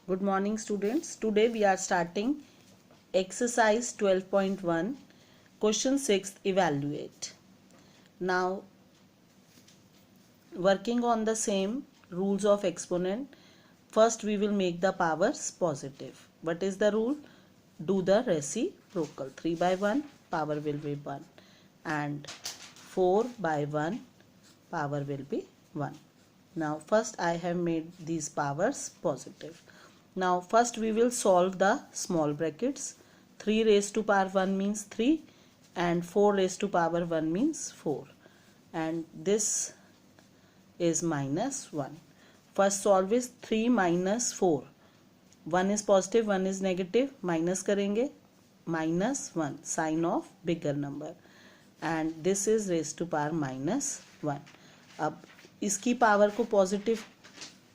Good morning students. Today we are starting exercise 12.1 question 6 evaluate. Now working on the same rules of exponent, first we will make the powers positive. What is the rule? Do the reciprocal. 3 by 1 power will be 1 and 4 by 1 power will be 1. Now first I have made these powers positive. Now first we will solve the small brackets. 3 raised to power 1 means 3 and 4 raised to power 1 means 4, and this is minus 1. First solve is 3 minus 4. 1 is positive, 1 is negative, minus करेंगे, minus 1 sign of bigger number, and this is raised to power minus 1. अब इसकी power को positive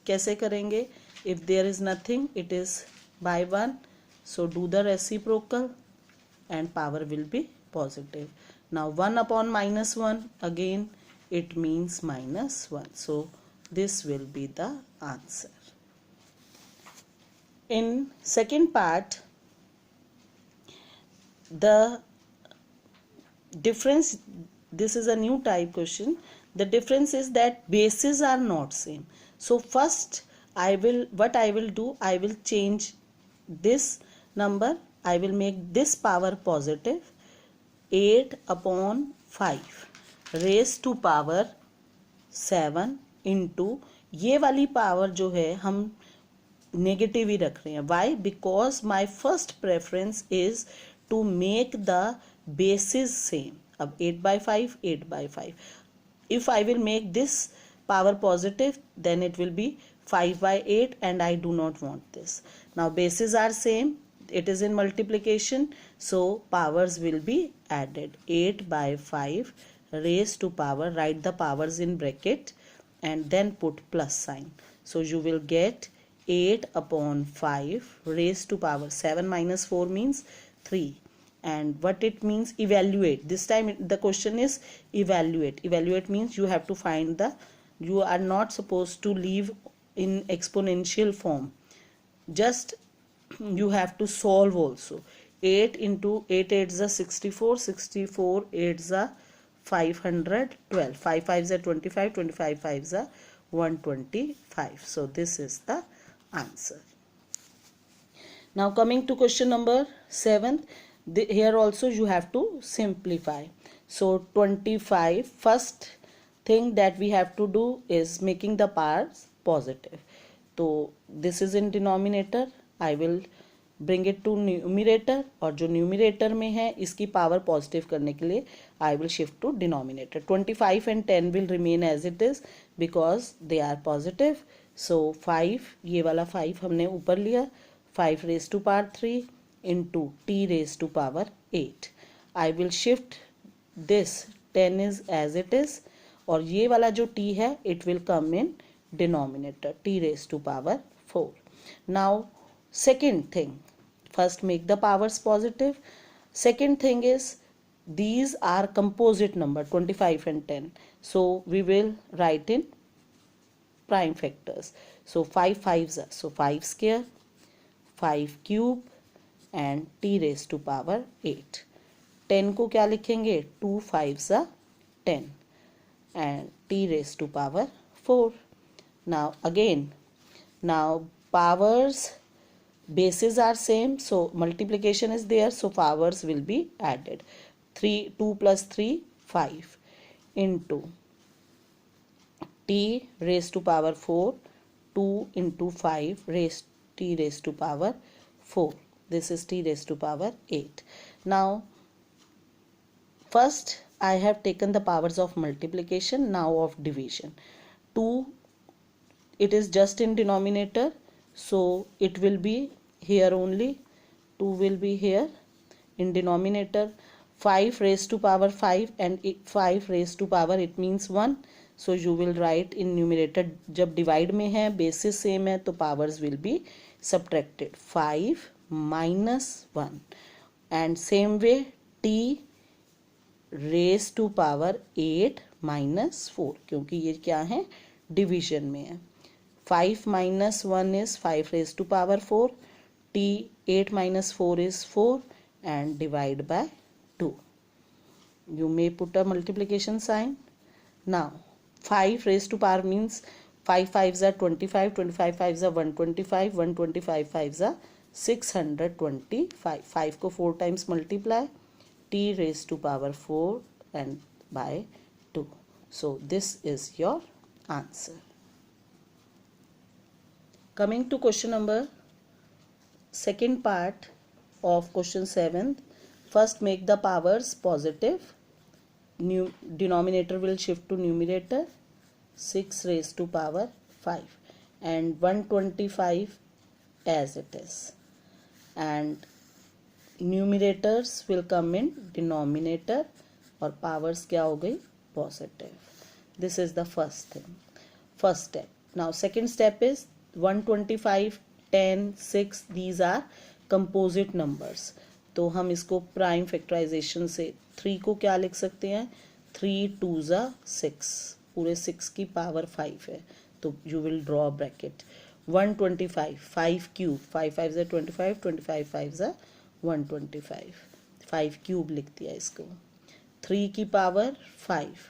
कैसे करेंगे? If there is nothing, it is by 1, so do the reciprocal and power will be positive. Now 1 upon minus 1, again it means minus 1, so this will be the answer. In second part, the difference, this is a new type question. The difference is that bases are not same. So first I will do, I will change this number, I will make this power positive. 8 upon 5 raised to power 7 into ये वाली power जो है हम negative ही रख रहे हैं. Why? Because my first preference is to make the bases same. अब 8 by 5, 8 by 5. If I will make this power positive, then it will be 5 by 8, and I do not want this. Now bases are same, it is in multiplication, so powers will be added. 8 by 5 raised to power, write the powers in bracket and then put plus sign. So you will get 8 upon 5 raised to power 7 minus 4 means 3. And what it means? Evaluate. This time the question is evaluate. Evaluate means you have to find the, you are not supposed to leave in exponential form, just you have to solve also. 8 into 8 8 is a 64, 64 8 is a 512, 5 5 is a 25, 25 5 is a 125. So this is the answer. Now coming to question number 7, here also you have to simplify. So 25, first thing that we have to do is making the powers positive. So this is in denominator, I will bring it to numerator, और जो numerator में है इसकी power positive करने के लिए I will shift to denominator. 25 and 10 will remain as it is because they are positive. So 5, ये वाला 5 हमने ऊपर लिया, 5 raised to power 3 into t raised to power 8. I will shift this, 10 is as it is, और ये वाला जो t है it will come in denominator, t raised to power 4. Now second thing, first make the powers positive. Second thing is these are composite number 25 and 10, so we will write in prime factors. So 5 5s are, so 5 square, 5 cube and t raised to power 8. 10 को क्या लिखेंगे? 2 5s are 10 and t raised to power 4. Now again, now powers, bases are same, so multiplication is there, so powers will be added. 2 plus 3 5 into t raised to power 4, 2 into 5 raised t raised to power 4. This is t raised to power 8. Now first I have taken the powers of multiplication, now of division. 2, it is just in denominator, so it will be here only, 2 will be here in denominator. 5 raised to power 5 and 5 raised to power, it means 1, so you will write in numerator. जब divide में है, basis same है, तो powers will be subtracted. 5 minus 1, and same way t raised to power 8 minus 4, क्योंकि ये क्या है? Division में है. 5 minus 1 is 5 raised to power 4. T 8 minus 4 is 4 and divide by 2. You may put a multiplication sign. Now 5 raised to power means 5 5s are 25, 25 5s are 125, 125 5s are 625. 5 को 4 times multiply, t raised to power 4 and by 2. So this is your answer. Coming to question number second part of question 7. First make the powers positive. Denominator will shift to numerator. 6 raised to power 5 and 125 as it is, and numerators will come in denominator और powers क्या हो गई positive. This is the first step. Now second step is 125, 10, 6 these are composite numbers. तो हम इसको prime factorisation से 3 को क्या लिख सकते हैं, 3 2s are 6, पूरे 6 की पावर 5 है तो you will draw bracket. 125 5 cube, 5 5s are 25, 25 5s are 125, 5 cube लिख दिया इसको. 3 की पावर 5,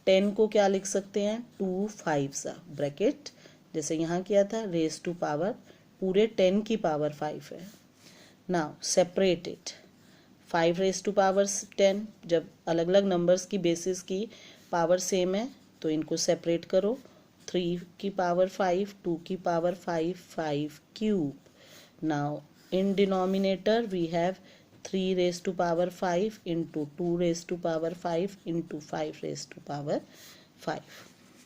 10 को क्या लिख सकते हैं, 2 5s are ब्रैकेट जैसे यहाँ किया था रेज टू पावर पूरे 10 की पावर 5 है. Now separate it. 5 raise to power 10, जब अलग अलग नंबर्स की बेसिस की पावर सेम है तो इनको सेपरेट करो. 3 की पावर 5, 2 की power 5, 5 cube. Now in denominator we have 3 raise to power 5 into 2 raise to power 5 into 5 raise to power 5.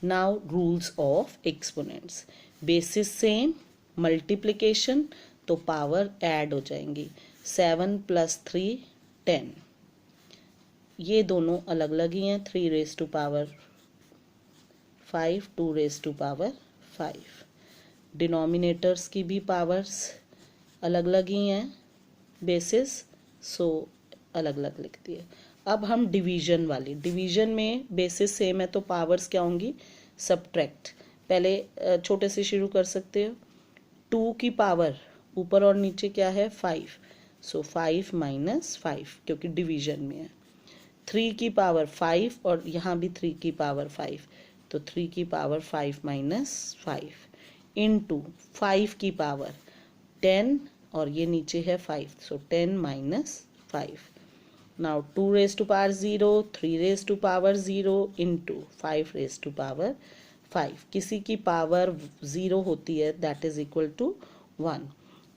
Now rules of exponents. Basis same, multiplication तो power add हो जाएंगी. 7 + 3 10. ये दोनों अलग अलग ही हैं. 3 raise to power 5, 2 raise to power 5. Denominators की भी पावर्स अलग अलग ही हैं बेसिस, सो अलग अलग लिख दिए. अब हम डिवीजन वाली, डिवीजन में बेसिस सेम है तो पावर्स क्या होंगी, सब्ट्रैक्ट. पहले छोटे से शुरू कर सकते हो. 2 की पावर ऊपर और नीचे क्या है 5, सो 5 माइनस 5 क्योंकि डिवीजन में है. 3 की पावर 5 और यहाँ भी 3 की पावर 5 तो 3 की पावर 5 माइनस 5 इंटू 5 की पावर 10 और ये नीचे है 5 so 10 minus 5. Now 2 raise to power 0, 3 raise to power 0 into 5 raise to power 5. किसी की पावर 0 होती है दैट इज इक्वल टू 1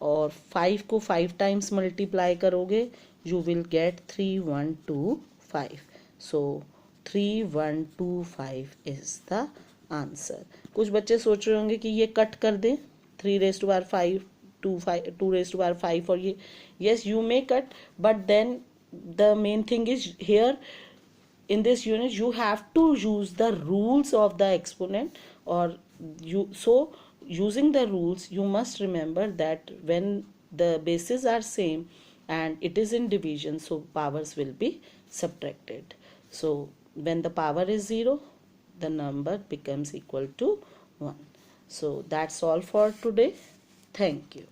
और 5 को 5 टाइम्स मल्टीप्लाई करोगे you will get 3125. So 3125 is the answer. कुछ बच्चे सोच रहे होंगे कि ये कट कर दें 3 raise to power 5 2 raise to power 5 और ये, yes you may cut but then the main thing is here in this unit you have to use the rules of the exponent or using the rules you must remember that when the bases are same and it is in division so powers will be subtracted. So when the power is 0 the number becomes equal to 1. So that's all for today. Thank you.